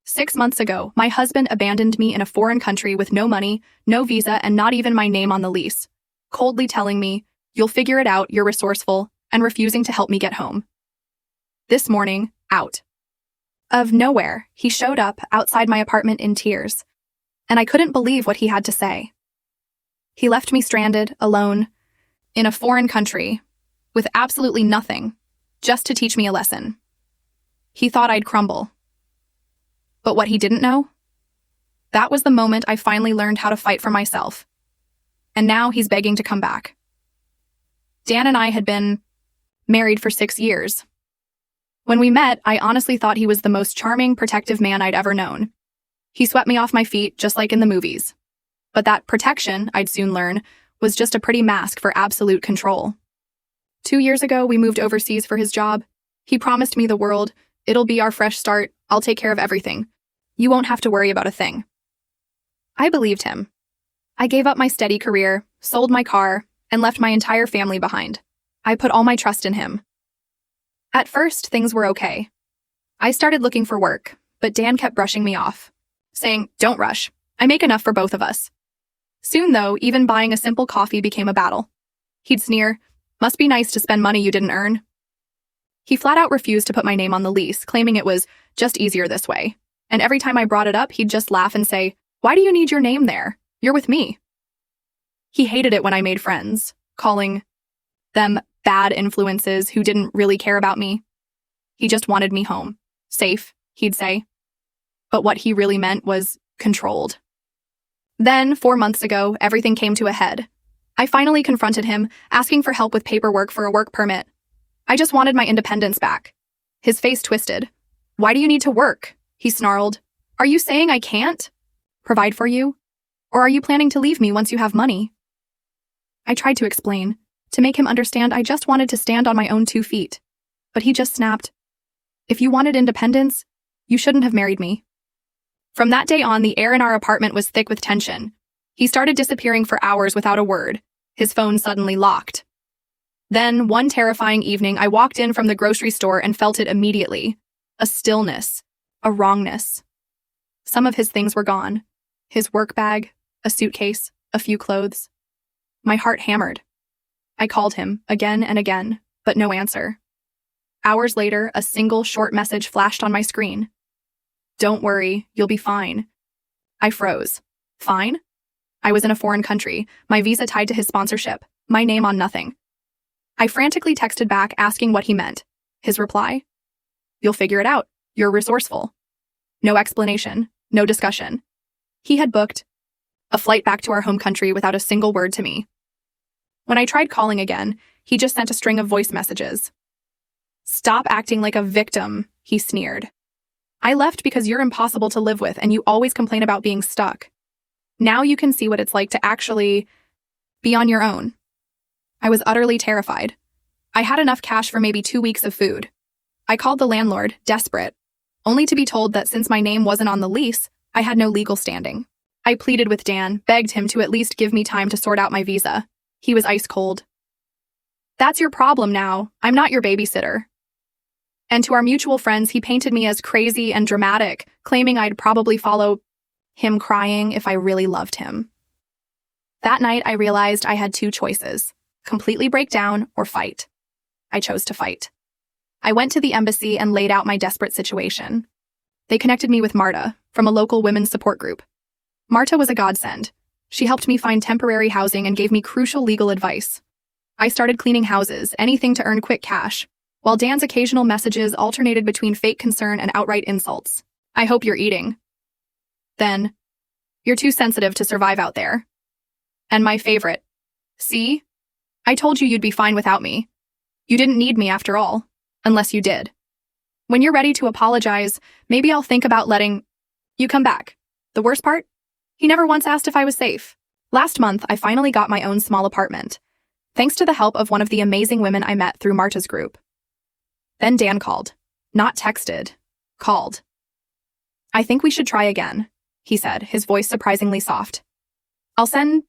6 months ago, my husband abandoned me in a foreign country with no money, no visa, and not even my name on the lease, coldly telling me, "You'll figure it out, you're resourceful," and refusing to help me get home. This morning, out of nowhere, he showed up outside my apartment in tears, and I couldn't believe what he had to say. He left me stranded, alone, in a foreign country, with absolutely nothing, just to teach me a lesson. He thought I'd crumble. But what he didn't know? That was the moment I finally learned how to fight for myself. And now he's begging to come back. Dan and I had been married for 6 years. When we met, I honestly thought he was the most charming, protective man I'd ever known. He swept me off my feet, just like in the movies. But that protection, I'd soon learn, was just a pretty mask for absolute control. 2 years ago, we moved overseas for his job. He promised me the world. "It'll be our fresh start. I'll take care of everything. You won't have to worry about a thing." I believed him. I gave up my steady career, sold my car, and left my entire family behind. I put all my trust in him. At first, things were okay. I started looking for work, but Dan kept brushing me off, saying, "Don't rush. I make enough for both of us." Soon, though, even buying a simple coffee became a battle. He'd sneer, "Must be nice to spend money you didn't earn." He flat out refused to put my name on the lease, claiming it was just easier this way. And every time I brought it up, he'd just laugh and say, "Why do you need your name there? You're with me." He hated it when I made friends, calling them bad influences who didn't really care about me. He just wanted me home. Safe, he'd say. But what he really meant was controlled. Then, 4 months ago, everything came to a head. I finally confronted him, asking for help with paperwork for a work permit. I just wanted my independence back. His face twisted. "Why do you need to work?" he snarled. "Are you saying I can't provide for you? Or are you planning to leave me once you have money?" I tried to explain, to make him understand I just wanted to stand on my own 2 feet. But he just snapped, "If you wanted independence, you shouldn't have married me." From that day on, the air in our apartment was thick with tension. He started disappearing for hours without a word. His phone suddenly locked. Then, one terrifying evening, I walked in from the grocery store and felt it immediately. A stillness, a wrongness. Some of his things were gone. His work bag, a suitcase, a few clothes. My heart hammered. I called him again and again, but no answer. Hours later, a single short message flashed on my screen. "Don't worry, you'll be fine." I froze. Fine? I was in a foreign country, my visa tied to his sponsorship, my name on nothing. I frantically texted back asking what he meant. His reply? "You'll figure it out. You're resourceful." No explanation, no discussion. He had booked a flight back to our home country without a single word to me. When I tried calling again, he just sent a string of voice messages. "Stop acting like a victim," he sneered. "I left because you're impossible to live with and you always complain about being stuck. Now you can see what it's like to actually be on your own." I was utterly terrified. I had enough cash for maybe 2 weeks of food. I called the landlord, desperate, only to be told that since my name wasn't on the lease, I had no legal standing. I pleaded with Dan, begged him to at least give me time to sort out my visa. He was ice cold. "That's your problem now. I'm not your babysitter." And to our mutual friends, he painted me as crazy and dramatic, claiming I'd probably follow him crying if I really loved him. That night, I realized I had 2 choices: completely break down or fight. I chose to fight. I went to the embassy and laid out my desperate situation. They connected me with Marta, from a local women's support group. Marta was a godsend. She helped me find temporary housing and gave me crucial legal advice. I started cleaning houses, anything to earn quick cash, while Dan's occasional messages alternated between fake concern and outright insults. "I hope you're eating." Then, "You're too sensitive to survive out there." And my favorite, "See? I told you you'd be fine without me. You didn't need me after all, unless you did. When you're ready to apologize, maybe I'll think about letting you come back." The worst part? He never once asked if I was safe. Last month, I finally got my own small apartment, thanks to the help of one of the amazing women I met through Marta's group. Then Dan called. Not texted. Called. "I think we should try again," he said, his voice surprisingly soft. "I'll send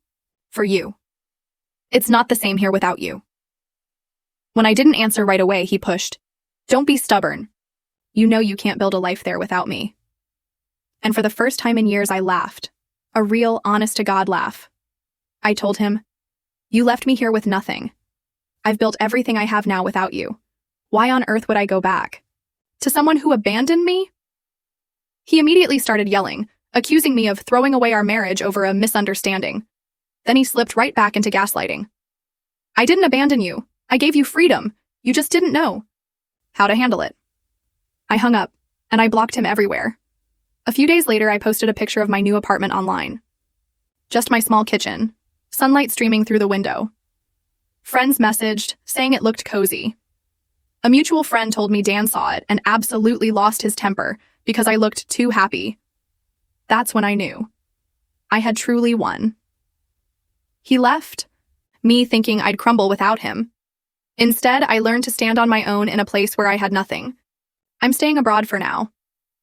for you. It's not the same here without you." When I didn't answer right away, he pushed, "Don't be stubborn. You know you can't build a life there without me." and for the first time in years I laughed. A real, honest-to-God laugh. I told him, "You left me here with nothing. I've built everything I have now without you. Why on earth would I go back? To someone who abandoned me?" He immediately started yelling, accusing me of throwing away our marriage over a misunderstanding. Then he slipped right back into gaslighting. "I didn't abandon you. I gave you freedom. You just didn't know how to handle it." I hung up, and I blocked him everywhere. A few days later, I posted a picture of my new apartment online. Just my small kitchen, sunlight streaming through the window. Friends messaged, saying it looked cozy. A mutual friend told me Dan saw it and absolutely lost his temper because I looked too happy. That's when I knew. I had truly won. He left, me thinking I'd crumble without him. Instead, I learned to stand on my own in a place where I had nothing. I'm staying abroad for now.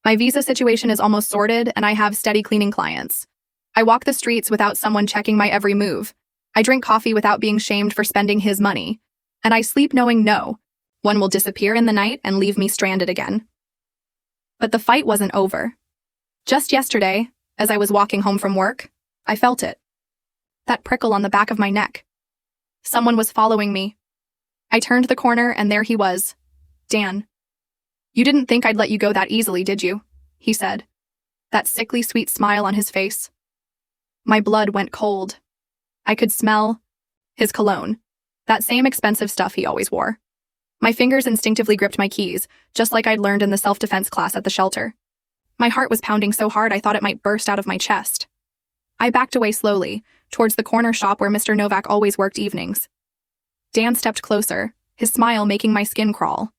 My visa situation is almost sorted, and I have steady cleaning clients. I walk the streets without someone checking my every move. I drink coffee without being shamed for spending his money. And I sleep knowing one will disappear in the night and leave me stranded again. But the fight wasn't over. Just yesterday, as I was walking home from work, I felt it. That prickle on the back of my neck. Someone was following me. I turned the corner, and there he was. Dan. "You didn't think I'd let you go that easily, did you?" he said. That sickly sweet smile on his face. My blood went cold. I could smell his cologne, that same expensive stuff he always wore. My fingers instinctively gripped my keys, just like I'd learned in the self-defense class at the shelter. My heart was pounding so hard I thought it might burst out of my chest. I backed away slowly, towards the corner shop where Mr. Novak always worked evenings. Dan stepped closer, his smile making my skin crawl.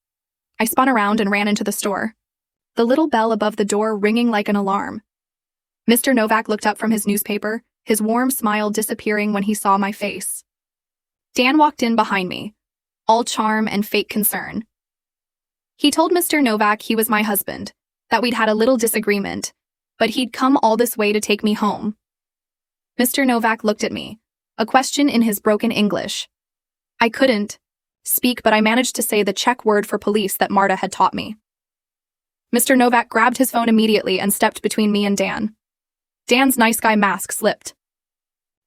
I spun around and ran into the store, the little bell above the door ringing like an alarm. Mr. Novak looked up from his newspaper, his warm smile disappearing when he saw my face. Dan walked in behind me, all charm and fake concern. He told Mr. Novak he was my husband, that we'd had a little disagreement, but he'd come all this way to take me home. Mr. Novak looked at me, a question in his broken English. I couldn't speak, but I managed to say the Czech word for police that Marta had taught me. Mr. Novak grabbed his phone immediately and stepped between me and Dan. Dan's nice guy mask slipped.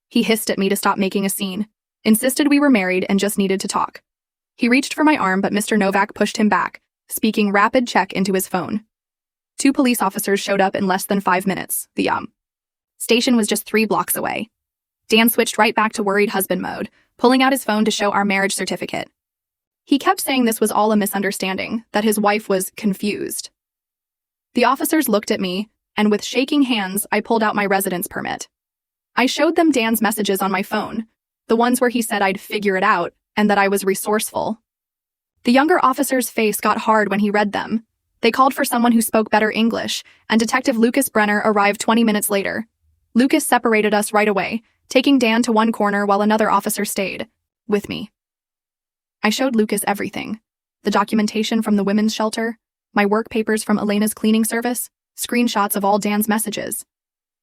He hissed at me to stop making a scene, insisted we were married and just needed to talk. He reached for my arm, but Mr. Novak pushed him back, speaking rapid Czech into his phone. 2 police officers showed up in less than 5 minutes. The station was just 3 blocks away. Dan switched right back to worried husband mode, pulling out his phone to show our marriage certificate. He kept saying this was all a misunderstanding, that his wife was confused. The officers looked at me, and with shaking hands, I pulled out my residence permit. I showed them Dan's messages on my phone, the ones where he said I'd figure it out and that I was resourceful. The younger officer's face got hard when he read them. They called for someone who spoke better English, and Detective Lucas Brenner arrived 20 minutes later. Lucas separated us right away, taking Dan to one corner while another officer stayed with me. I showed Lucas everything. The documentation from the women's shelter, my work papers from Elena's cleaning service, screenshots of all Dan's messages.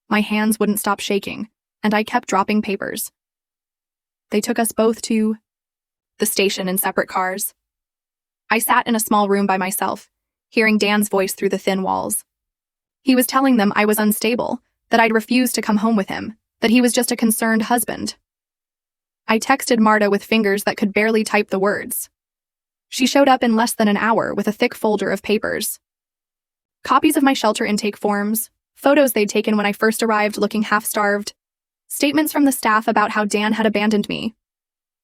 My hands wouldn't stop shaking, and I kept dropping papers. They took us both to the station in separate cars. I sat in a small room by myself, hearing Dan's voice through the thin walls. He was telling them I was unstable, that I'd refused to come home with him, that he was just a concerned husband. I texted Marta with fingers that could barely type the words. She showed up in less than an hour with a thick folder of papers. Copies of my shelter intake forms, photos they'd taken when I first arrived looking half-starved, statements from the staff about how Dan had abandoned me.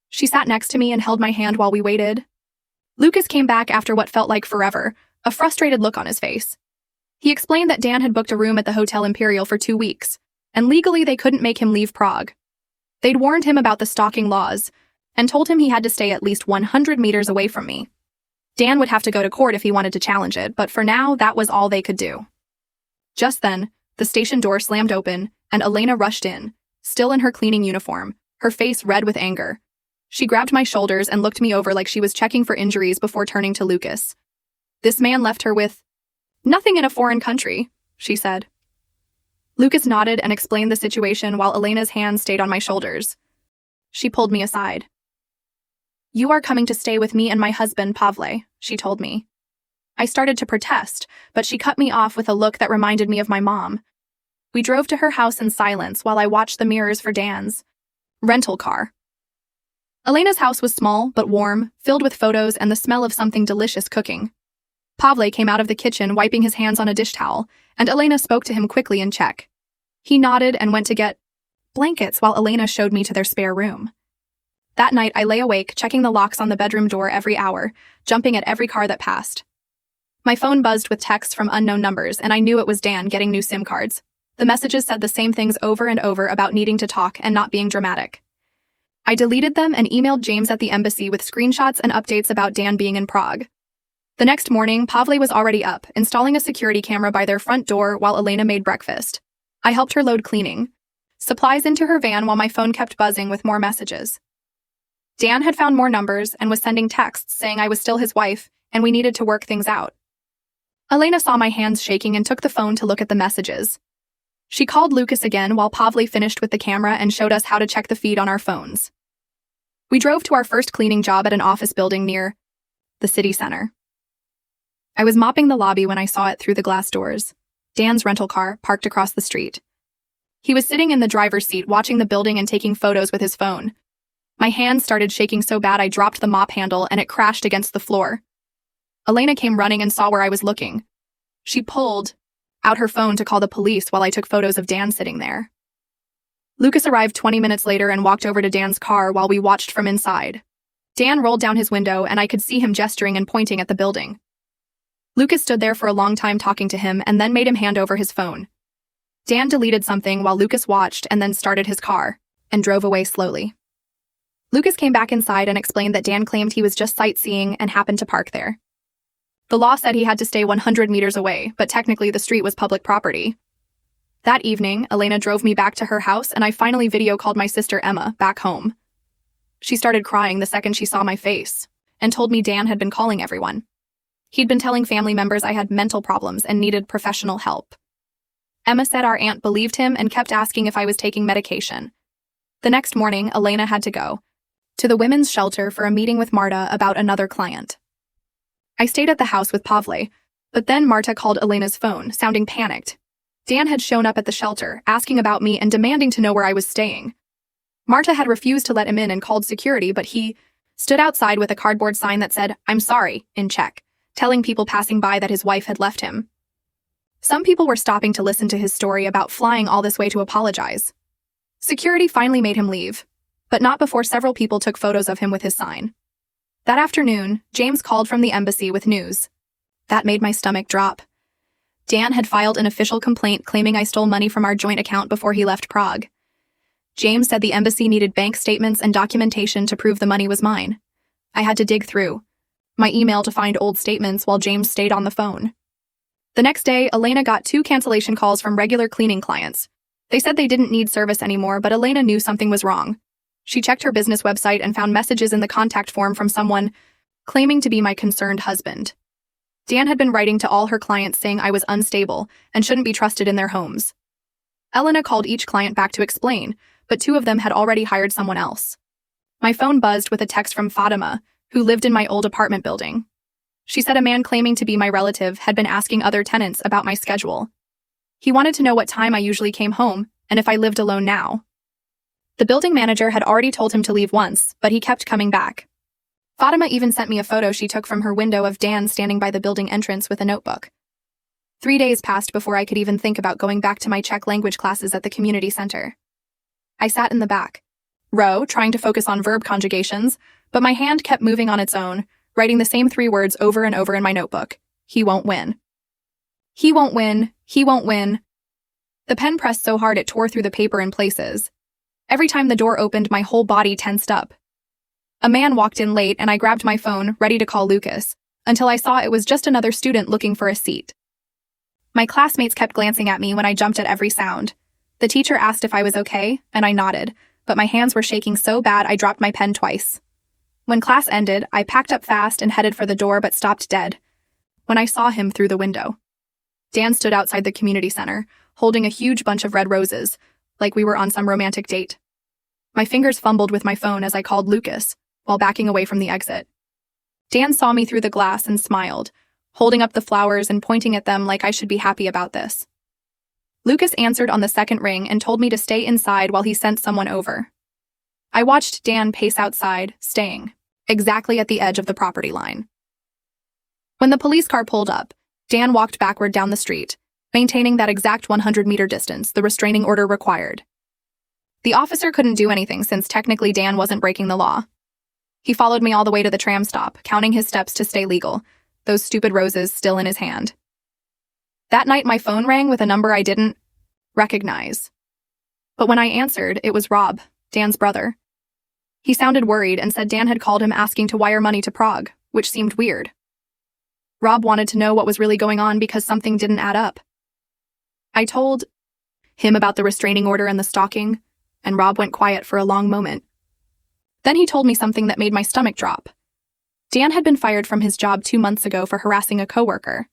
She sat next to me and held my hand while we waited. Lucas came back after what felt like forever, a frustrated look on his face. He explained that Dan had booked a room at the Hotel Imperial for 2 weeks, and legally they couldn't make him leave Prague. They'd warned him about the stalking laws, and told him he had to stay at least 100 meters away from me. Dan would have to go to court if he wanted to challenge it, but for now, that was all they could do. Just then, the station door slammed open, and Elena rushed in, still in her cleaning uniform, her face red with anger. She grabbed my shoulders and looked me over like she was checking for injuries before turning to Lucas. This man left her with nothing in a foreign country, she said. Lucas nodded and explained the situation while Elena's hand stayed on my shoulders. She pulled me aside. You are coming to stay with me and my husband, Pavle, she told me. I started to protest, but she cut me off with a look that reminded me of my mom. We drove to her house in silence while I watched the mirrors for Dan's rental car. Elena's house was small but warm, filled with photos and the smell of something delicious cooking. Pavle came out of the kitchen wiping his hands on a dish towel, and Elena spoke to him quickly in Czech. He nodded and went to get blankets while Elena showed me to their spare room. That night, I lay awake, checking the locks on the bedroom door every hour, jumping at every car that passed. My phone buzzed with texts from unknown numbers, and I knew it was Dan getting new SIM cards. The messages said the same things over and over about needing to talk and not being dramatic. I deleted them and emailed James at the embassy with screenshots and updates about Dan being in Prague. The next morning, Pavle was already up, installing a security camera by their front door while Elena made breakfast. I helped her load cleaning supplies into her van while my phone kept buzzing with more messages. Dan had found more numbers and was sending texts saying I was still his wife and we needed to work things out. Elena saw my hands shaking and took the phone to look at the messages. She called Lucas again while Pavle finished with the camera and showed us how to check the feed on our phones. We drove to our first cleaning job at an office building near the city center. I was mopping the lobby when I saw it through the glass doors. Dan's rental car parked across the street. He was sitting in the driver's seat watching the building and taking photos with his phone. My hands started shaking so bad I dropped the mop handle and it crashed against the floor. Elena came running and saw where I was looking. She pulled out her phone to call the police while I took photos of Dan sitting there. Lucas arrived 20 minutes later and walked over to Dan's car while we watched from inside. Dan rolled down his window and I could see him gesturing and pointing at the building. Lucas stood there for a long time talking to him and then made him hand over his phone. Dan deleted something while Lucas watched and then started his car and drove away slowly. Lucas came back inside and explained that Dan claimed he was just sightseeing and happened to park there. The law said he had to stay 100 meters away, but technically the street was public property. That evening, Elena drove me back to her house and I finally video called my sister Emma back home. She started crying the second she saw my face and told me Dan had been calling everyone. He'd been telling family members I had mental problems and needed professional help. Emma said our aunt believed him and kept asking if I was taking medication. The next morning, Elena had to go to the women's shelter for a meeting with Marta about another client. I stayed at the house with Pavle, but then Marta called Elena's phone, sounding panicked. Dan had shown up at the shelter, asking about me and demanding to know where I was staying. Marta had refused to let him in and called security, but he stood outside with a cardboard sign that said, "I'm sorry," in Czech, telling people passing by that his wife had left him. Some people were stopping to listen to his story about flying all this way to apologize. Security finally made him leave, but not before several people took photos of him with his sign. That afternoon, James called from the embassy with news. That made my stomach drop. Dan had filed an official complaint claiming I stole money from our joint account before he left Prague. James said the embassy needed bank statements and documentation to prove the money was mine. I had to dig through my email to find old statements while James stayed on the phone. The next day, Elena got 2 cancellation calls from regular cleaning clients. They said they didn't need service anymore, but Elena knew something was wrong. She checked her business website and found messages in the contact form from someone claiming to be my concerned husband. Dan had been writing to all her clients saying I was unstable and shouldn't be trusted in their homes. Elena called each client back to explain, but 2 of them had already hired someone else. My phone buzzed with a text from Fatima, who lived in my old apartment building. She said a man claiming to be my relative had been asking other tenants about my schedule. He wanted to know what time I usually came home and if I lived alone now. The building manager had already told him to leave once, but he kept coming back. Fatima even sent me a photo she took from her window of Dan standing by the building entrance with a notebook. 3 days passed before I could even think about going back to my Czech language classes at the community center. I sat in the back row, trying to focus on verb conjugations, but my hand kept moving on its own, writing the same 3 words over and over in my notebook. He won't win. He won't win. He won't win. The pen pressed so hard it tore through the paper in places. Every time the door opened, my whole body tensed up. A man walked in late and I grabbed my phone, ready to call Lucas, until I saw it was just another student looking for a seat. My classmates kept glancing at me when I jumped at every sound. The teacher asked if I was okay, and I nodded, but my hands were shaking so bad I dropped my pen twice. When class ended, I packed up fast and headed for the door but stopped dead when I saw him through the window. Dan stood outside the community center, holding a huge bunch of red roses, like we were on some romantic date. My fingers fumbled with my phone as I called Lucas, while backing away from the exit. Dan saw me through the glass and smiled, holding up the flowers and pointing at them like I should be happy about this. Lucas answered on the second ring and told me to stay inside while he sent someone over. I watched Dan pace outside, staying exactly at the edge of the property line. When the police car pulled up, Dan walked backward down the street, maintaining that exact 100-meter distance the restraining order required. The officer couldn't do anything since technically Dan wasn't breaking the law. He followed me all the way to the tram stop, counting his steps to stay legal, those stupid roses still in his hand. That night my phone rang with a number I didn't recognize. But when I answered, it was Rob, Dan's brother. He sounded worried and said Dan had called him asking to wire money to Prague, which seemed weird. Rob wanted to know what was really going on because something didn't add up. I told him about the restraining order and the stalking, and Rob went quiet for a long moment. Then he told me something that made my stomach drop. Dan had been fired from his job 2 months ago for harassing a coworker.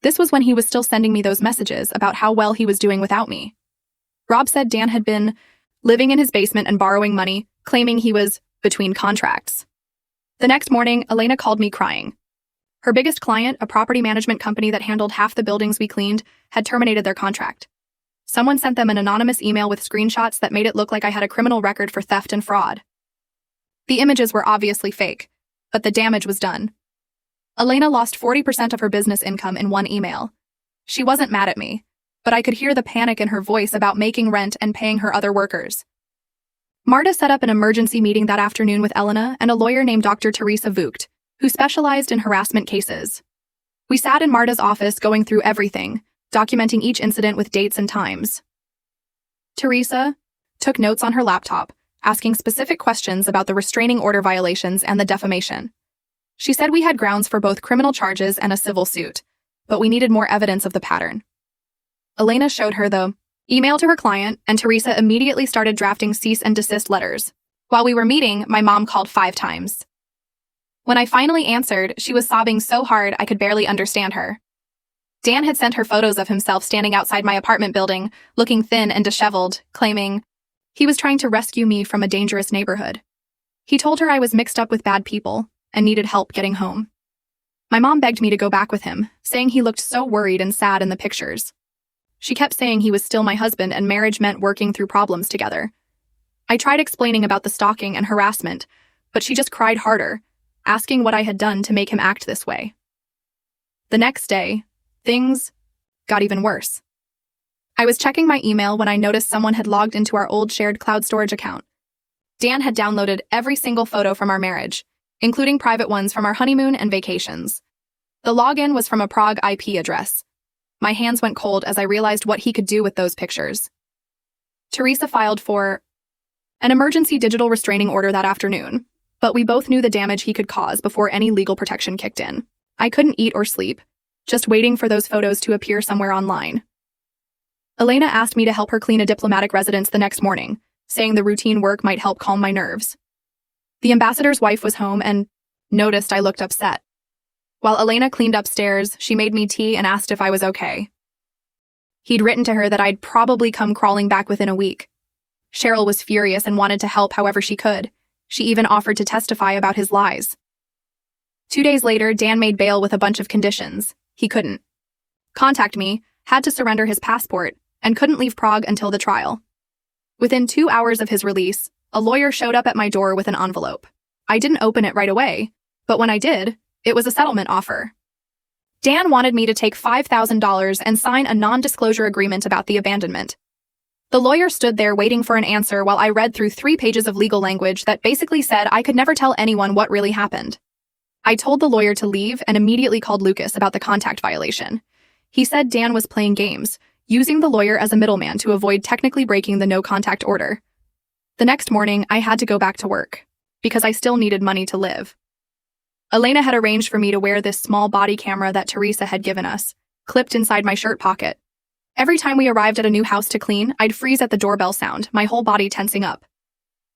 This was when he was still sending me those messages about how well he was doing without me. Rob said Dan had been living in his basement and borrowing money, claiming he was between contracts. The next morning, Elena called me crying. Her biggest client, a property management company that handled half the buildings we cleaned, had terminated their contract. Someone sent them an anonymous email with screenshots that made it look like I had a criminal record for theft and fraud. The images were obviously fake, but the damage was done. Elena lost 40% of her business income in one email. She wasn't mad at me, but I could hear the panic in her voice about making rent and paying her other workers. Marta set up an emergency meeting that afternoon with Elena and a lawyer named Dr. Teresa Vugt, who specialized in harassment cases. We sat in Marta's office going through everything, documenting each incident with dates and times. Teresa took notes on her laptop, asking specific questions about the restraining order violations and the defamation. She said we had grounds for both criminal charges and a civil suit, but we needed more evidence of the pattern. Elena showed her the email to her client, and Teresa immediately started drafting cease and desist letters. While we were meeting, my mom called 5 times. When I finally answered, she was sobbing so hard I could barely understand her. Dan had sent her photos of himself standing outside my apartment building, looking thin and disheveled, claiming he was trying to rescue me from a dangerous neighborhood. He told her I was mixed up with bad people and needed help getting home. My mom begged me to go back with him, saying he looked so worried and sad in the pictures. She kept saying he was still my husband and marriage meant working through problems together. I tried explaining about the stalking and harassment, but she just cried harder, asking what I had done to make him act this way. The next day, things got even worse. I was checking my email when I noticed someone had logged into our old shared cloud storage account. Dan had downloaded every single photo from our marriage, including private ones from our honeymoon and vacations. The login was from a Prague IP address. My hands went cold as I realized what he could do with those pictures. Teresa filed for an emergency digital restraining order that afternoon, but we both knew the damage he could cause before any legal protection kicked in. I couldn't eat or sleep, just waiting for those photos to appear somewhere online. Elena asked me to help her clean a diplomatic residence the next morning, saying the routine work might help calm my nerves. The ambassador's wife was home and noticed I looked upset. While Elena cleaned upstairs, she made me tea and asked if I was okay. He'd written to her that I'd probably come crawling back within a week. Cheryl was furious and wanted to help however she could. She even offered to testify about his lies. 2 days later, Dan made bail with a bunch of conditions. He couldn't contact me, had to surrender his passport, and couldn't leave Prague until the trial. Within 2 hours of his release, a lawyer showed up at my door with an envelope. I didn't open it right away, but when I did, it was a settlement offer. Dan wanted me to take $5,000 and sign a non-disclosure agreement about the abandonment. The lawyer stood there waiting for an answer while I read through 3 pages of legal language that basically said I could never tell anyone what really happened. I told the lawyer to leave and immediately called Lucas about the contact violation. He said Dan was playing games, using the lawyer as a middleman to avoid technically breaking the no-contact order. The next morning, I had to go back to work, because I still needed money to live. Elena had arranged for me to wear this small body camera that Teresa had given us, clipped inside my shirt pocket. Every time we arrived at a new house to clean, I'd freeze at the doorbell sound, my whole body tensing up.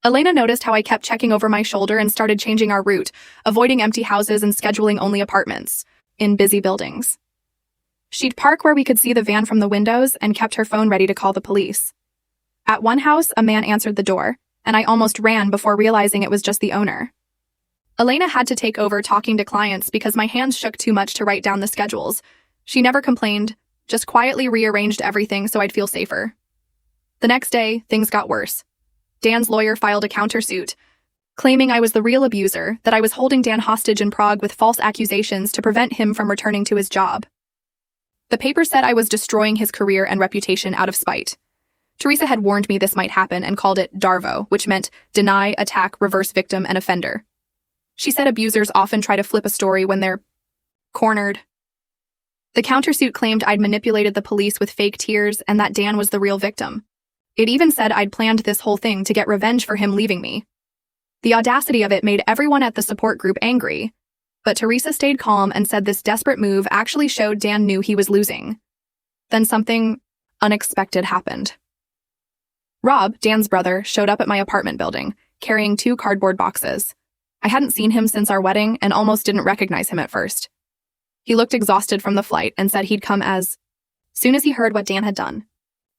Elena noticed how I kept checking over my shoulder and started changing our route, avoiding empty houses and scheduling only apartments in busy buildings. She'd park where we could see the van from the windows and kept her phone ready to call the police. At one house, a man answered the door, and I almost ran before realizing it was just the owner. Elena had to take over talking to clients because my hands shook too much to write down the schedules. She never complained, just quietly rearranged everything so I'd feel safer. The next day, things got worse. Dan's lawyer filed a countersuit, claiming I was the real abuser, that I was holding Dan hostage in Prague with false accusations to prevent him from returning to his job. The paper said I was destroying his career and reputation out of spite. Teresa had warned me this might happen and called it DARVO, which meant deny, attack, reverse victim, and offender. She said abusers often try to flip a story when they're cornered. The countersuit claimed I'd manipulated the police with fake tears and that Dan was the real victim. It even said I'd planned this whole thing to get revenge for him leaving me. The audacity of it made everyone at the support group angry, but Teresa stayed calm and said this desperate move actually showed Dan knew he was losing. Then something unexpected happened. Rob, Dan's brother, showed up at my apartment building, carrying 2 cardboard boxes. I hadn't seen him since our wedding and almost didn't recognize him at first. He looked exhausted from the flight and said he'd come as soon as he heard what Dan had done.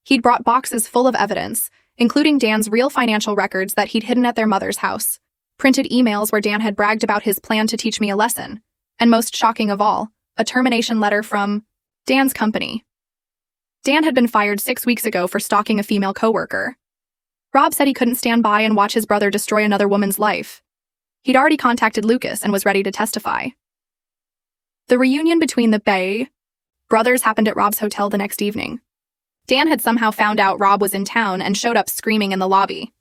He'd brought boxes full of evidence, including Dan's real financial records that he'd hidden at their mother's house, printed emails where Dan had bragged about his plan to teach me a lesson, and most shocking of all, a termination letter from Dan's company. Dan had been fired 6 weeks ago for stalking a female coworker. Rob said he couldn't stand by and watch his brother destroy another woman's life. He'd already contacted Lucas and was ready to testify. The reunion between the Bay brothers happened at Rob's hotel the next evening. Dan had somehow found out Rob was in town and showed up screaming in the lobby.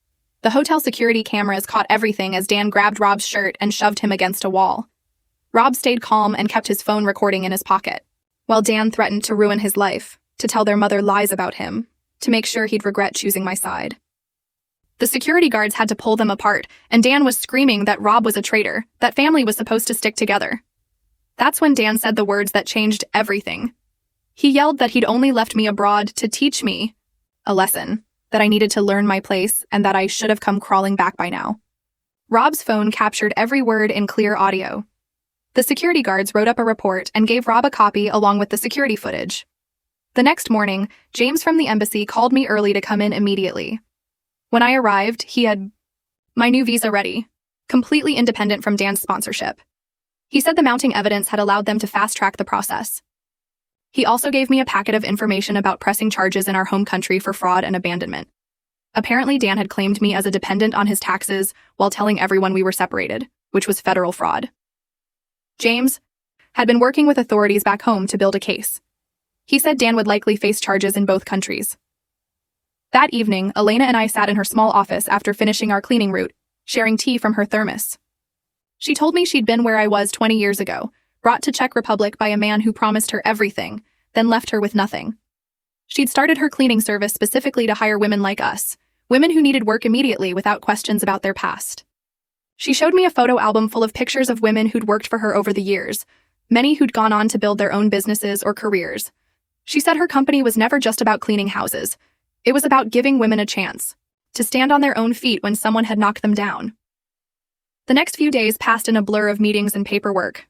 The hotel security cameras caught everything as Dan grabbed Rob's shirt and shoved him against a wall. Rob stayed calm and kept his phone recording in his pocket, while Dan threatened to ruin his life, to tell their mother lies about him, to make sure he'd regret choosing my side. The security guards had to pull them apart, and Dan was screaming that Rob was a traitor, that family was supposed to stick together. That's when Dan said the words that changed everything. He yelled that he'd only left me abroad to teach me a lesson, that I needed to learn my place and that I should have come crawling back by now. Rob's phone captured every word in clear audio. The security guards wrote up a report and gave Rob a copy along with the security footage. The next morning, James from the embassy called me early to come in immediately. When I arrived, he had my new visa ready, completely independent from Dan's sponsorship. He said the mounting evidence had allowed them to fast-track the process. He also gave me a packet of information about pressing charges in our home country for fraud and abandonment. Apparently, Dan had claimed me as a dependent on his taxes while telling everyone we were separated, which was federal fraud. James had been working with authorities back home to build a case. He said Dan would likely face charges in both countries. That evening, Elena and I sat in her small office after finishing our cleaning route, sharing tea from her thermos. She told me she'd been where I was 20 years ago, brought to Czech Republic by a man who promised her everything, then left her with nothing. She'd started her cleaning service specifically to hire women like us, women who needed work immediately without questions about their past. She showed me a photo album full of pictures of women who'd worked for her over the years, many who'd gone on to build their own businesses or careers. She said her company was never just about cleaning houses. It was about giving women a chance to stand on their own feet when someone had knocked them down. The next few days passed in a blur of meetings and paperwork.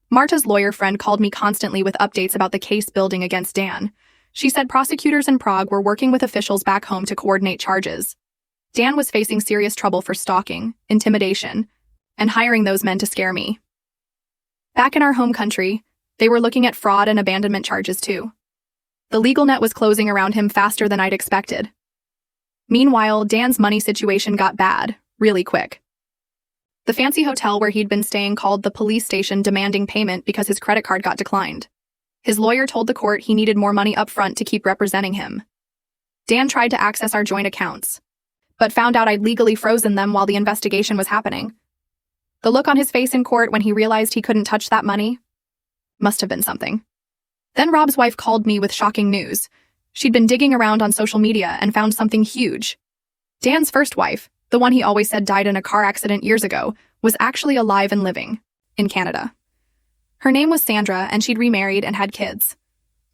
Marta's lawyer friend called me constantly with updates about the case building against Dan. She said prosecutors in Prague were working with officials back home to coordinate charges. Dan was facing serious trouble for stalking, intimidation, and hiring those men to scare me. Back in our home country, they were looking at fraud and abandonment charges too. The legal net was closing around him faster than I'd expected. Meanwhile, Dan's money situation got bad, really quick. The fancy hotel where he'd been staying called the police station demanding payment because his credit card got declined. His lawyer told the court he needed more money up front to keep representing him. Dan tried to access our joint accounts, but found out I'd legally frozen them while the investigation was happening. The look on his face in court when he realized he couldn't touch that money must have been something. Then Rob's wife called me with shocking news. She'd been digging around on social media and found something huge. Dan's first wife, the one he always said died in a car accident years ago, was actually alive and living in Canada. Her name was Sandra, and she'd remarried and had kids.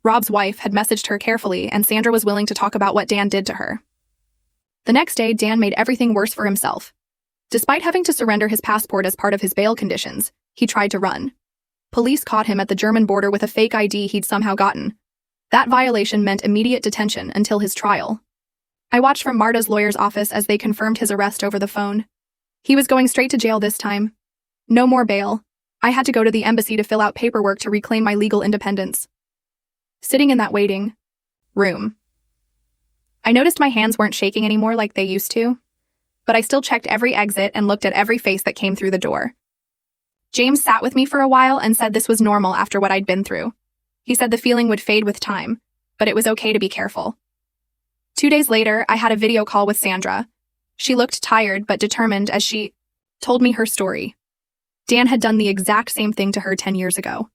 Rob's wife had messaged her carefully, and Sandra was willing to talk about what Dan did to her. The next day, Dan made everything worse for himself. Despite having to surrender his passport as part of his bail conditions, he tried to run. Police caught him at the German border with a fake ID he'd somehow gotten. That violation meant immediate detention until his trial. I watched from Marta's lawyer's office as they confirmed his arrest over the phone. He was going straight to jail this time. No more bail. I had to go to the embassy to fill out paperwork to reclaim my legal independence. Sitting in that waiting room, I noticed my hands weren't shaking anymore like they used to, but I still checked every exit and looked at every face that came through the door. James sat with me for a while and said this was normal after what I'd been through. He said the feeling would fade with time, but it was okay to be careful. 2 days later, I had a video call with Sandra. She looked tired but determined as she told me her story. Dan had done the exact same thing to her 10 years ago.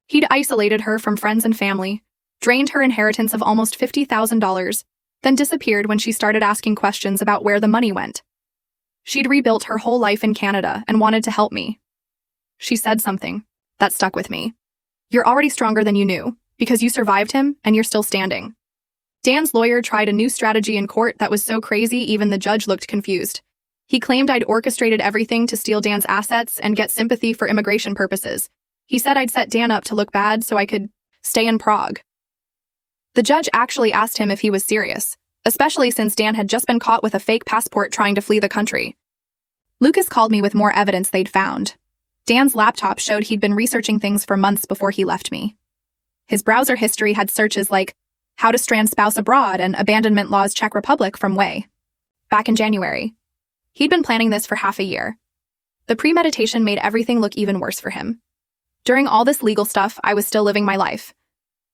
He'd isolated her from friends and family, drained her inheritance of almost $50,000, then disappeared when she started asking questions about where the money went. She'd rebuilt her whole life in Canada and wanted to help me. She said something that stuck with me. You're already stronger than you knew, because you survived him and you're still standing. Dan's lawyer tried a new strategy in court that was so crazy even the judge looked confused. He claimed I'd orchestrated everything to steal Dan's assets and get sympathy for immigration purposes. He said I'd set Dan up to look bad so I could stay in Prague. The judge actually asked him if he was serious, especially since Dan had just been caught with a fake passport trying to flee the country. Lucas called me with more evidence they'd found. Dan's laptop showed he'd been researching things for months before he left me. His browser history had searches like how to strand spouse abroad and abandonment laws Czech Republic from way back in January. He'd been planning this for half a year. The premeditation made everything look even worse for him. During all this legal stuff, I was still living my life.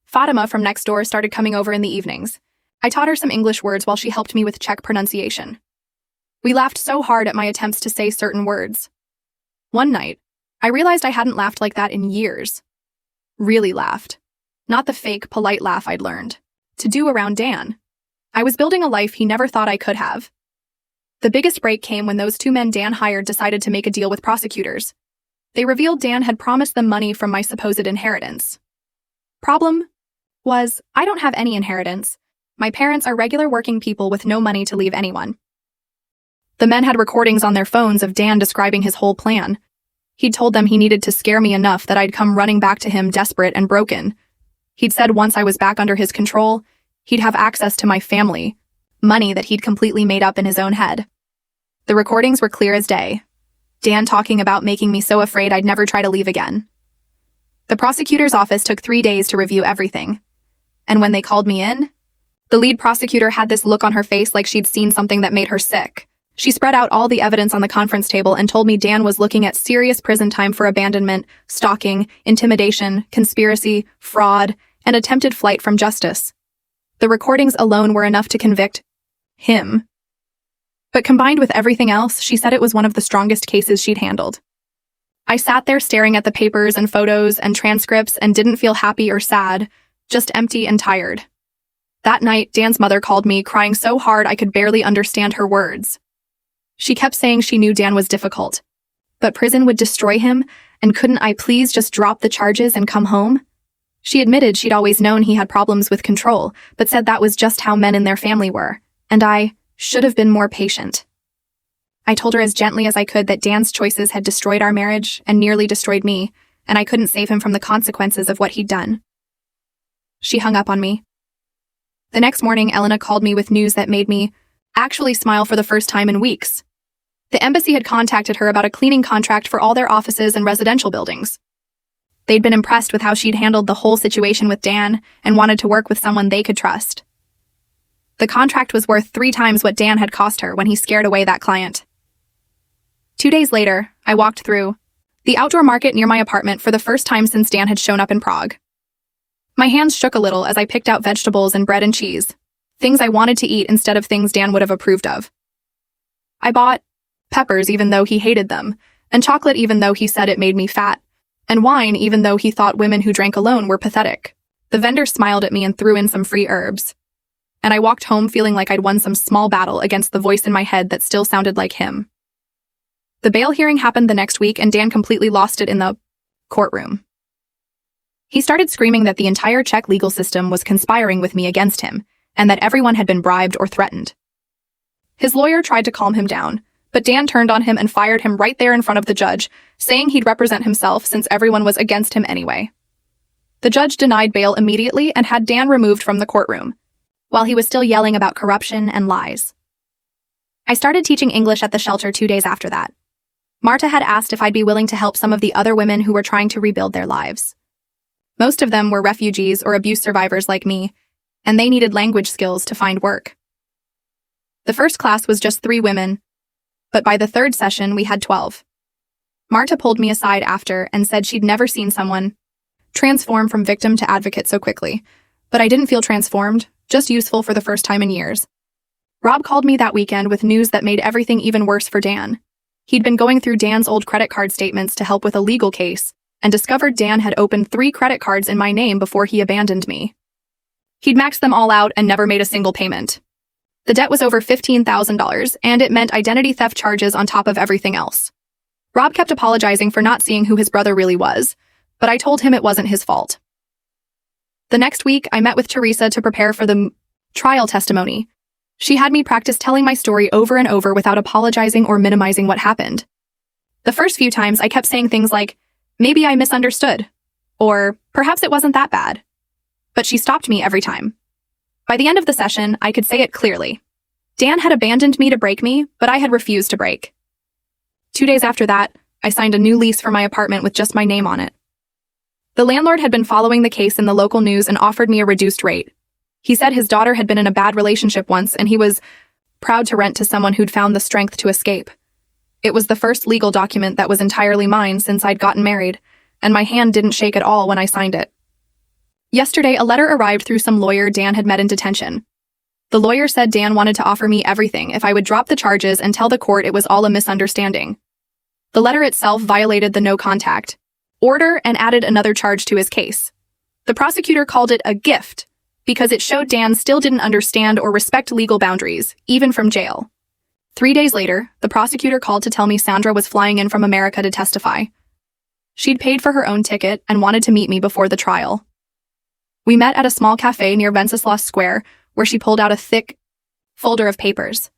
Fatima from next door started coming over in the evenings. I taught her some English words while she helped me with Czech pronunciation. We laughed so hard at my attempts to say certain words. One night, I realized I hadn't laughed like that in years. Really laughed. Not the fake, polite laugh I'd learned to do around Dan. I was building a life he never thought I could have. The biggest break came when those 2 men Dan hired decided to make a deal with prosecutors. They revealed Dan had promised them money from my supposed inheritance. Problem was, I don't have any inheritance. My parents are regular working people with no money to leave anyone. The men had recordings on their phones of Dan describing his whole plan. He'd told them he needed to scare me enough that I'd come running back to him desperate and broken. He'd said once I was back under his control, he'd have access to my family, money that he'd completely made up in his own head. The recordings were clear as day. Dan talking about making me so afraid I'd never try to leave again. The prosecutor's office took 3 days to review everything. And when they called me in, the lead prosecutor had this look on her face like she'd seen something that made her sick. She spread out all the evidence on the conference table and told me Dan was looking at serious prison time for abandonment, stalking, intimidation, conspiracy, fraud, and attempted flight from justice. The recordings alone were enough to convict him. But combined with everything else, she said it was one of the strongest cases she'd handled. I sat there staring at the papers and photos and transcripts and didn't feel happy or sad, just empty and tired. That night, Dan's mother called me, crying so hard I could barely understand her words. She kept saying she knew Dan was difficult, but prison would destroy him, and couldn't I please just drop the charges and come home? She admitted she'd always known he had problems with control, but said that was just how men in their family were, and I should have been more patient. I told her as gently as I could that Dan's choices had destroyed our marriage and nearly destroyed me, and I couldn't save him from the consequences of what he'd done. She hung up on me. The next morning, Elena called me with news that made me actually smile for the first time in weeks. The embassy had contacted her about a cleaning contract for all their offices and residential buildings. They'd been impressed with how she'd handled the whole situation with Dan and wanted to work with someone they could trust. The contract was worth 3 times what Dan had cost her when he scared away that client. 2 days later, I walked through the outdoor market near my apartment for the first time since Dan had shown up in Prague. My hands shook a little as I picked out vegetables and bread and cheese, things I wanted to eat instead of things Dan would have approved of. I bought peppers even though he hated them, and chocolate even though he said it made me fat, and wine even though he thought women who drank alone were pathetic. The vendor smiled at me and threw in some free herbs. And I walked home feeling like I'd won some small battle against the voice in my head that still sounded like him. The bail hearing happened the next week and Dan completely lost it in the courtroom. He started screaming that the entire Czech legal system was conspiring with me against him, and that everyone had been bribed or threatened. His lawyer tried to calm him down, but Dan turned on him and fired him right there in front of the judge, saying he'd represent himself since everyone was against him anyway. The judge denied bail immediately and had Dan removed from the courtroom, while he was still yelling about corruption and lies. I started teaching English at the shelter 2 days after that. Marta had asked if I'd be willing to help some of the other women who were trying to rebuild their lives. Most of them were refugees or abuse survivors like me, and they needed language skills to find work. The first class was just 3 women, but by the third session we had 12. Marta pulled me aside after and said she'd never seen someone transform from victim to advocate so quickly, but I didn't feel transformed, just useful for the first time in years. Rob called me that weekend with news that made everything even worse for Dan. He'd been going through Dan's old credit card statements to help with a legal case, and discovered Dan had opened 3 credit cards in my name before he abandoned me. He'd maxed them all out and never made a single payment. The debt was over $15,000, and it meant identity theft charges on top of everything else. Rob kept apologizing for not seeing who his brother really was, but I told him it wasn't his fault. The next week, I met with Teresa to prepare for the trial testimony. She had me practice telling my story over and over without apologizing or minimizing what happened. The first few times, I kept saying things like, "Maybe I misunderstood," or "Perhaps it wasn't that bad." But she stopped me every time. By the end of the session, I could say it clearly. Dan had abandoned me to break me, but I had refused to break. 2 days after that, I signed a new lease for my apartment with just my name on it. The landlord had been following the case in the local news and offered me a reduced rate. He said his daughter had been in a bad relationship once and he was proud to rent to someone who'd found the strength to escape. It was the first legal document that was entirely mine since I'd gotten married, and my hand didn't shake at all when I signed it. Yesterday, a letter arrived through some lawyer Dan had met in detention. The lawyer said Dan wanted to offer me everything if I would drop the charges and tell the court it was all a misunderstanding. The letter itself violated the no contact order and added another charge to his case. The prosecutor called it a gift because it showed Dan still didn't understand or respect legal boundaries, even from jail. 3 days later, the prosecutor called to tell me Sandra was flying in from America to testify. She'd paid for her own ticket and wanted to meet me before the trial. We met at a small cafe near Wenceslas Square, where she pulled out a thick folder of papers.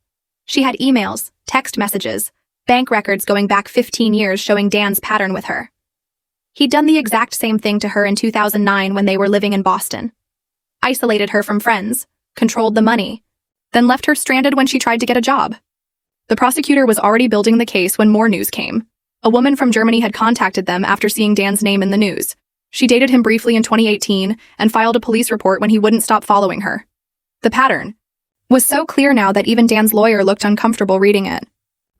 She had emails, text messages, bank records going back 15 years showing Dan's pattern with her. He'd done the exact same thing to her in 2009 when they were living in Boston. Isolated her from friends, controlled the money, then left her stranded when she tried to get a job. The prosecutor was already building the case when more news came. A woman from Germany had contacted them after seeing Dan's name in the news. She dated him briefly in 2018 and filed a police report when he wouldn't stop following her. The pattern was so clear now that even Dan's lawyer looked uncomfortable reading it.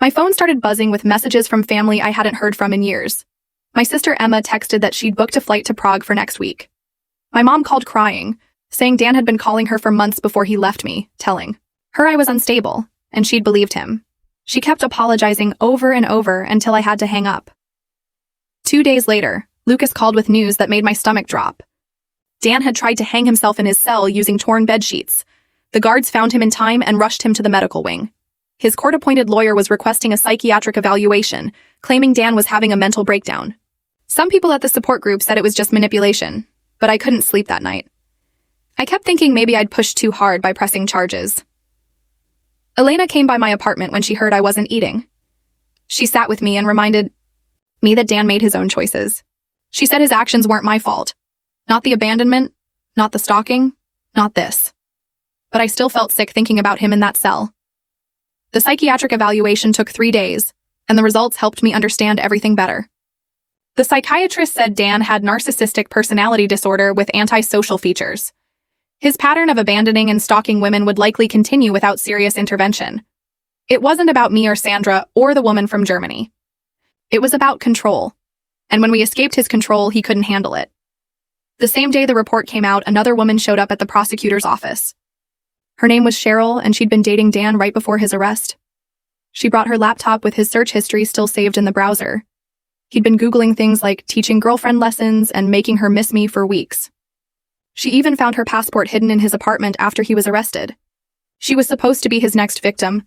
My phone started buzzing with messages from family I hadn't heard from in years. My sister Emma texted that she'd booked a flight to Prague for next week. My mom called crying, saying Dan had been calling her for months before he left me, telling her I was unstable, and she'd believed him. She kept apologizing over and over until I had to hang up. 2 days later, Lucas called with news that made my stomach drop. Dan had tried to hang himself in his cell using torn bed sheets. The guards found him in time and rushed him to the medical wing. His court-appointed lawyer was requesting a psychiatric evaluation, claiming Dan was having a mental breakdown. Some people at the support group said it was just manipulation, but I couldn't sleep that night. I kept thinking maybe I'd pushed too hard by pressing charges. Elena came by my apartment when she heard I wasn't eating. She sat with me and reminded me that Dan made his own choices. She said his actions weren't my fault. Not the abandonment, not the stalking, not this. But I still felt sick thinking about him in that cell. The psychiatric evaluation took 3 days, and the results helped me understand everything better. The psychiatrist said Dan had narcissistic personality disorder with antisocial features. His pattern of abandoning and stalking women would likely continue without serious intervention. It wasn't about me or Sandra or the woman from Germany. It was about control. And when we escaped his control, he couldn't handle it. The same day the report came out, another woman showed up at the prosecutor's office. Her name was Cheryl, and she'd been dating Dan right before his arrest. She brought her laptop with his search history still saved in the browser. He'd been Googling things like teaching girlfriend lessons and making her miss me for weeks. She even found her passport hidden in his apartment after he was arrested. She was supposed to be his next victim.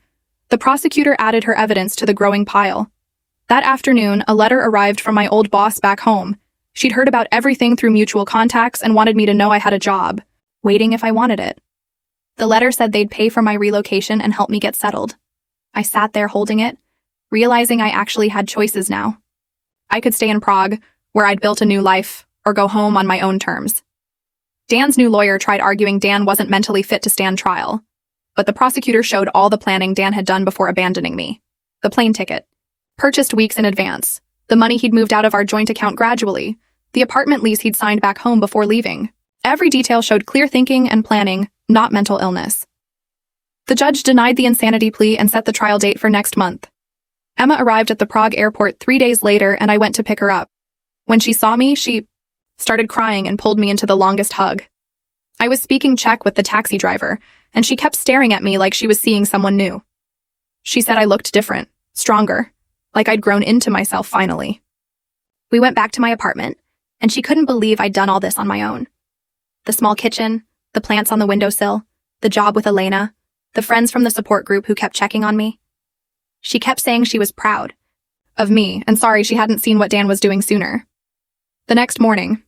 The prosecutor added her evidence to the growing pile. That afternoon, a letter arrived from my old boss back home. She'd heard about everything through mutual contacts and wanted me to know I had a job, waiting if I wanted it. The letter said they'd pay for my relocation and help me get settled. I sat there holding it, realizing I actually had choices now. I could stay in Prague, where I'd built a new life, or go home on my own terms. Dan's new lawyer tried arguing Dan wasn't mentally fit to stand trial, but the prosecutor showed all the planning Dan had done before abandoning me. The plane ticket, purchased weeks in advance, the money he'd moved out of our joint account gradually, the apartment lease he'd signed back home before leaving. Every detail showed clear thinking and planning, not mental illness. The judge denied the insanity plea and set the trial date for next month. Emma arrived at the Prague airport 3 days later, and I went to pick her up. When she saw me, she started crying and pulled me into the longest hug. I was speaking Czech with the taxi driver, and she kept staring at me like she was seeing someone new. She said I looked different, stronger, like I'd grown into myself finally. We went back to my apartment, and she couldn't believe I'd done all this on my own. The small kitchen, the plants on the windowsill, the job with Elena, the friends from the support group who kept checking on me. She kept saying she was proud of me and sorry she hadn't seen what Dan was doing sooner. The next morning,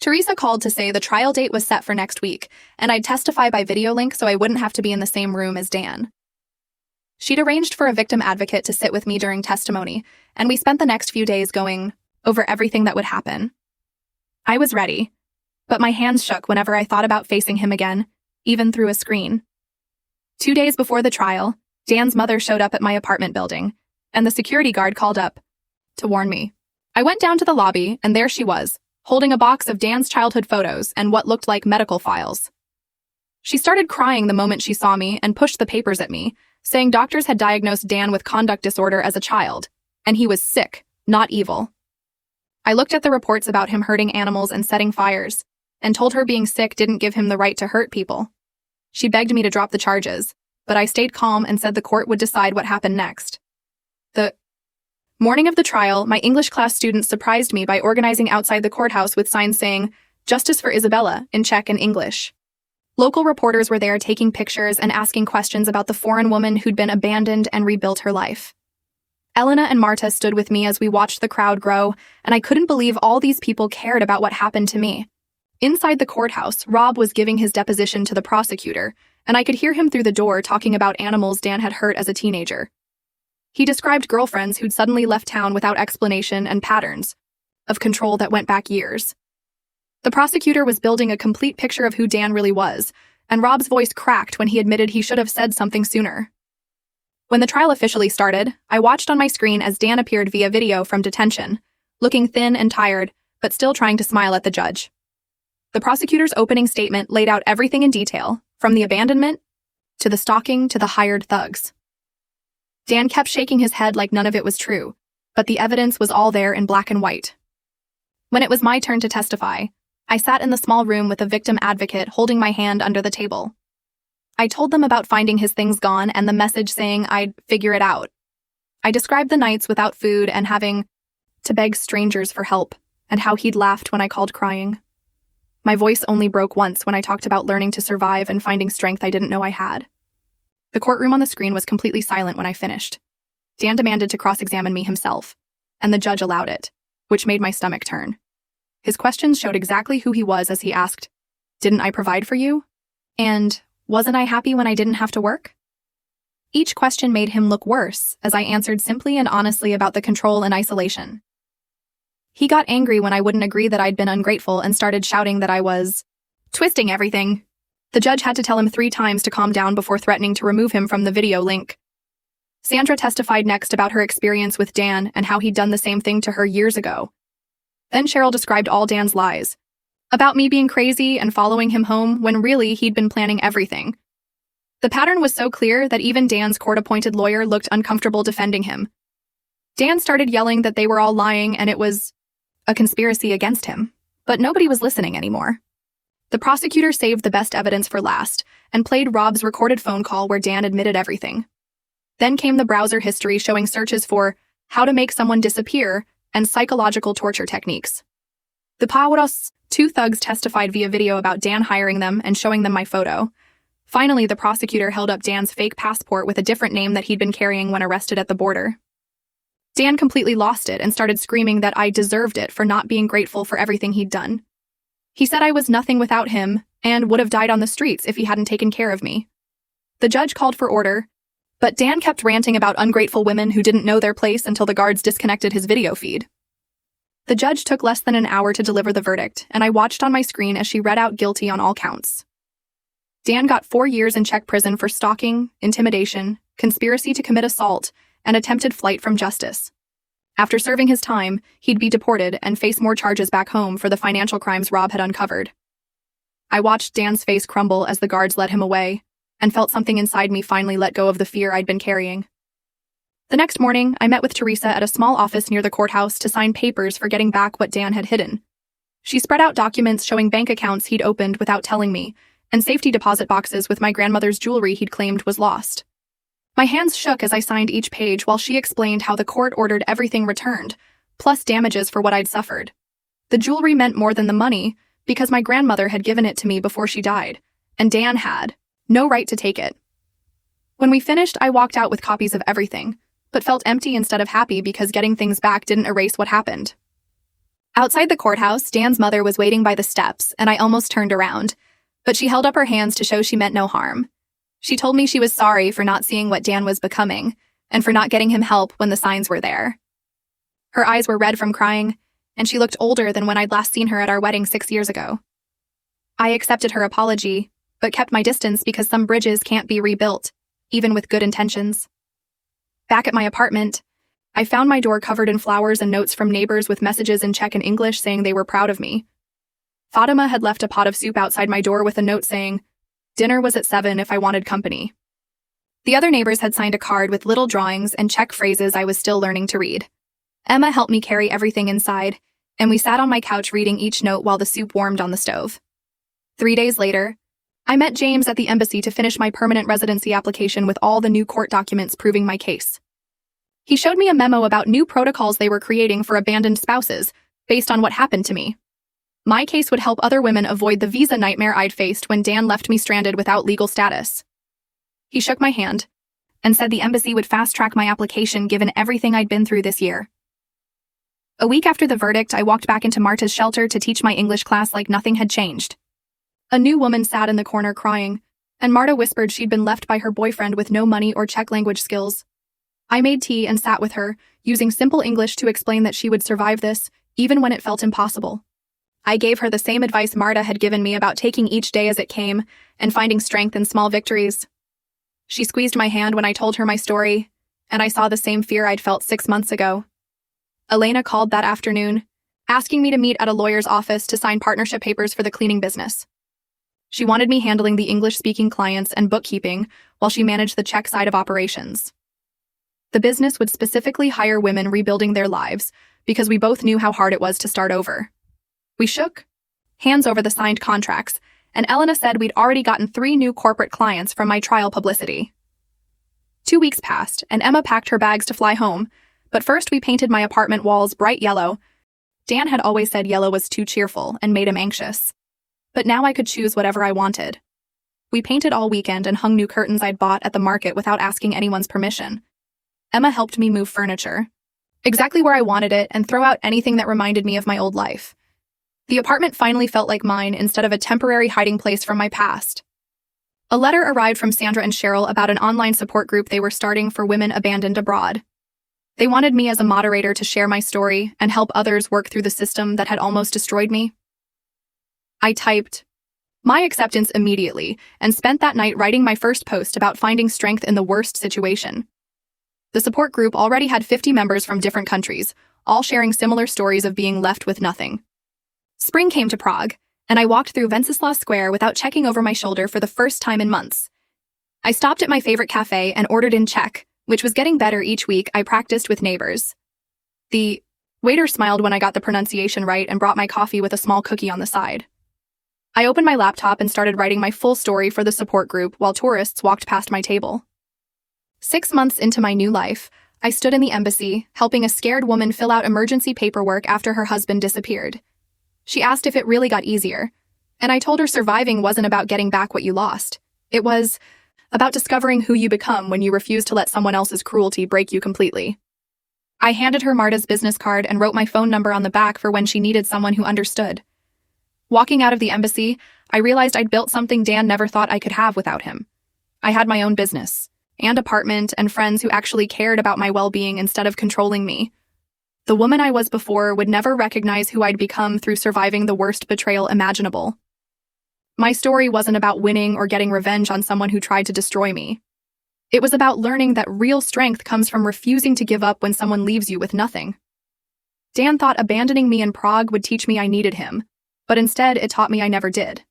Teresa called to say the trial date was set for next week, and I'd testify by video link so I wouldn't have to be in the same room as Dan. She'd arranged for a victim advocate to sit with me during testimony, and we spent the next few days going over everything that would happen. I was ready, but my hands shook whenever I thought about facing him again, even through a screen. 2 days before the trial, Dan's mother showed up at my apartment building, and the security guard called up to warn me. I went down to the lobby, and there she was, holding a box of Dan's childhood photos and what looked like medical files. She started crying the moment she saw me and pushed the papers at me, saying doctors had diagnosed Dan with conduct disorder as a child, and he was sick, not evil. I looked at the reports about him hurting animals and setting fires, and told her being sick didn't give him the right to hurt people. She begged me to drop the charges, but I stayed calm and said the court would decide what happened next. The morning of the trial, my English class students surprised me by organizing outside the courthouse with signs saying, "Justice for Isabella," in Czech and English. Local reporters were there taking pictures and asking questions about the foreign woman who'd been abandoned and rebuilt her life. Elena and Marta stood with me as we watched the crowd grow, and I couldn't believe all these people cared about what happened to me. Inside the courthouse, Rob was giving his deposition to the prosecutor, and I could hear him through the door talking about animals Dan had hurt as a teenager. He described girlfriends who'd suddenly left town without explanation and patterns of control that went back years. The prosecutor was building a complete picture of who Dan really was, and Rob's voice cracked when he admitted he should have said something sooner. When the trial officially started, I watched on my screen as Dan appeared via video from detention, looking thin and tired, but still trying to smile at the judge. The prosecutor's opening statement laid out everything in detail, from the abandonment to the stalking to the hired thugs. Dan kept shaking his head like none of it was true, but the evidence was all there in black and white. When it was my turn to testify, I sat in the small room with a victim advocate holding my hand under the table. I told them about finding his things gone and the message saying I'd figure it out. I described the nights without food and having to beg strangers for help, and how he'd laughed when I called crying. My voice only broke once when I talked about learning to survive and finding strength I didn't know I had. The courtroom on the screen was completely silent when I finished. Dan demanded to cross-examine me himself, and the judge allowed it, which made my stomach turn. His questions showed exactly who he was as he asked, "Didn't I provide for you?" And, "Wasn't I happy when I didn't have to work?" Each question made him look worse as I answered simply and honestly about the control and isolation. He got angry when I wouldn't agree that I'd been ungrateful and started shouting that I was twisting everything. The judge had to tell him 3 times to calm down before threatening to remove him from the video link. Sandra testified next about her experience with Dan and how he'd done the same thing to her years ago. Then Cheryl described all Dan's lies, about me being crazy and following him home when really he'd been planning everything. The pattern was so clear that even Dan's court-appointed lawyer looked uncomfortable defending him. Dan started yelling that they were all lying and it was a conspiracy against him, but nobody was listening anymore. The prosecutor saved the best evidence for last and played Rob's recorded phone call where Dan admitted everything. Then came the browser history showing searches for how to make someone disappear and psychological torture techniques. The Pauros, 2 thugs testified via video about Dan hiring them and showing them my photo. Finally, the prosecutor held up Dan's fake passport with a different name that he'd been carrying when arrested at the border. Dan completely lost it and started screaming that I deserved it for not being grateful for everything he'd done. He said I was nothing without him and would have died on the streets if he hadn't taken care of me. The judge called for order, but Dan kept ranting about ungrateful women who didn't know their place until the guards disconnected his video feed. The judge took less than an hour to deliver the verdict, and I watched on my screen as she read out guilty on all counts. Dan got 4 years in Czech prison for stalking, intimidation, conspiracy to commit assault, and attempted flight from justice. After serving his time, he'd be deported and face more charges back home for the financial crimes Rob had uncovered. I watched Dan's face crumble as the guards led him away, and felt something inside me finally let go of the fear I'd been carrying. The next morning, I met with Teresa at a small office near the courthouse to sign papers for getting back what Dan had hidden. She spread out documents showing bank accounts he'd opened without telling me, and safety deposit boxes with my grandmother's jewelry he'd claimed was lost. My hands shook as I signed each page while she explained how the court ordered everything returned, plus damages for what I'd suffered. The jewelry meant more than the money, because my grandmother had given it to me before she died, and Dan had no right to take it. When we finished, I walked out with copies of everything, but felt empty instead of happy because getting things back didn't erase what happened. Outside the courthouse, Dan's mother was waiting by the steps, and I almost turned around, but she held up her hands to show she meant no harm. She told me she was sorry for not seeing what Dan was becoming, and for not getting him help when the signs were there. Her eyes were red from crying, and she looked older than when I'd last seen her at our wedding 6 years ago. I accepted her apology, but kept my distance because some bridges can't be rebuilt, even with good intentions. Back at my apartment, I found my door covered in flowers and notes from neighbors with messages in Czech and English saying they were proud of me. Fatima had left a pot of soup outside my door with a note saying, "Dinner was at 7 if I wanted company." The other neighbors had signed a card with little drawings and Czech phrases I was still learning to read. Emma helped me carry everything inside, and we sat on my couch reading each note while the soup warmed on the stove. 3 days later, I met James at the embassy to finish my permanent residency application with all the new court documents proving my case. He showed me a memo about new protocols they were creating for abandoned spouses, based on what happened to me. My case would help other women avoid the visa nightmare I'd faced when Dan left me stranded without legal status. He shook my hand and said the embassy would fast-track my application given everything I'd been through this year. A week after the verdict, I walked back into Marta's shelter to teach my English class like nothing had changed. A new woman sat in the corner crying, and Marta whispered she'd been left by her boyfriend with no money or Czech language skills. I made tea and sat with her, using simple English to explain that she would survive this, even when it felt impossible. I gave her the same advice Marta had given me about taking each day as it came and finding strength in small victories. She squeezed my hand when I told her my story, and I saw the same fear I'd felt 6 months ago. Elena called that afternoon, asking me to meet at a lawyer's office to sign partnership papers for the cleaning business. She wanted me handling the English-speaking clients and bookkeeping while she managed the Czech side of operations. The business would specifically hire women rebuilding their lives because we both knew how hard it was to start over. We shook hands over the signed contracts, and Elena said we'd already gotten 3 new corporate clients from my trial publicity. 2 weeks passed, and Emma packed her bags to fly home, but first we painted my apartment walls bright yellow. Dan had always said yellow was too cheerful and made him anxious. But now I could choose whatever I wanted. We painted all weekend and hung new curtains I'd bought at the market without asking anyone's permission. Emma helped me move furniture exactly where I wanted it and throw out anything that reminded me of my old life. The apartment finally felt like mine instead of a temporary hiding place from my past. A letter arrived from Sandra and Cheryl about an online support group they were starting for women abandoned abroad. They wanted me as a moderator to share my story and help others work through the system that had almost destroyed me. I typed my acceptance immediately and spent that night writing my first post about finding strength in the worst situation. The support group already had 50 members from different countries, all sharing similar stories of being left with nothing. Spring came to Prague, and I walked through Wenceslas Square without checking over my shoulder for the first time in months. I stopped at my favorite cafe and ordered in Czech, which was getting better each week I practiced with neighbors. The waiter smiled when I got the pronunciation right and brought my coffee with a small cookie on the side. I opened my laptop and started writing my full story for the support group while tourists walked past my table. 6 months into my new life, I stood in the embassy, helping a scared woman fill out emergency paperwork after her husband disappeared. She asked if it really got easier, and I told her surviving wasn't about getting back what you lost. It was about discovering who you become when you refuse to let someone else's cruelty break you completely. I handed her Marta's business card and wrote my phone number on the back for when she needed someone who understood. Walking out of the embassy, I realized I'd built something Dan never thought I could have without him. I had my own business, and apartment, and friends who actually cared about my well-being instead of controlling me. The woman I was before would never recognize who I'd become through surviving the worst betrayal imaginable. My story wasn't about winning or getting revenge on someone who tried to destroy me. It was about learning that real strength comes from refusing to give up when someone leaves you with nothing. Dan thought abandoning me in Prague would teach me I needed him, but instead it taught me I never did.